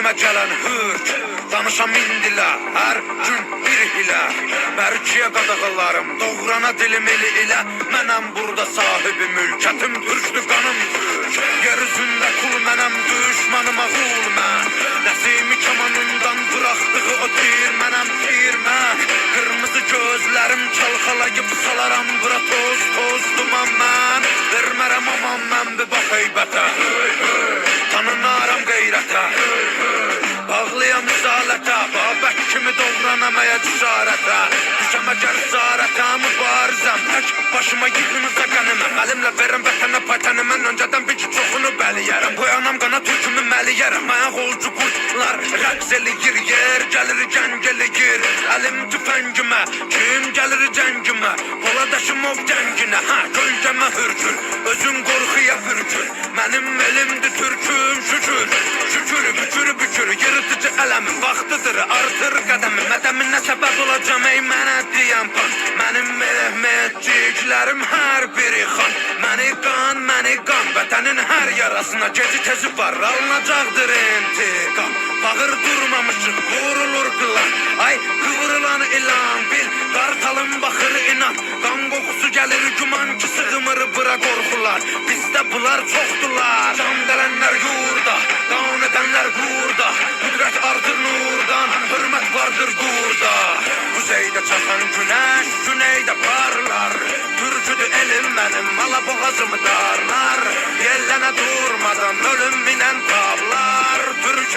önüme gelen hürk danışa min dilə, hər gün bir hilə Mərkiyə qadağalarım, doğrana dilim eli ilə Mənəm burada sahibi mülkətim türkdür, qanım türk Yer üzündə kul mənəm, düşmanıma qul mən Nəsimi kamanından bıraxdığı o tir mənəm tir mən Qırmızı gözlərim çalxalayıb salaram bura toz toz duman mən Vermərəm aman mən bir bax heybətə Tanınaram qeyrətə Bağlıyam risalətə Babək kimi doğranamaya cüsarətə Düşəm əgər zarətə mübarizəm Tək başıma yığınıza qəniməm Əlimlə verəm vətənə paytəni Mən öncədən bir ki çoxunu bəliyərəm Qoyanam qana türkümü məliyərəm Ayaq olcu qurtlar rəqs eləyir Yer gəlir gəng eləyir Əlim tüfəngimə Kim gəlir cəngimə Poladaşım ov cənginə Gölgəmə hürkür Özün qorxuya pürkür Mənim elimdir türküm şükür Şükür bükür bükür Yırtıcı ələmin vaxtıdır artır qədəmi Mədəminə səbəb olacam ey mənə deyən pan Mənim mehmetçiklərim hər biri xan Məni qan vətənin hər yarasına Geci tezi var alınacaqdır intiqam Bağır durmamışıq vurulur qılan Ay qıvrılan ilan bil Qartalın baxır inan Qan qoxusu gəlir güman ki sığmır bıra qorxular Bizdə bunlar çoxdular Can dələnlər yurda Qan edənlər burada Qüdrət artır nurdan Hörmət vardır burada Kuzeydə çaxan günəş Güneydə parlar Türküdür elim mənim Mala boğazımı darlar Yellənə durmadan ölüm minən tablar Türk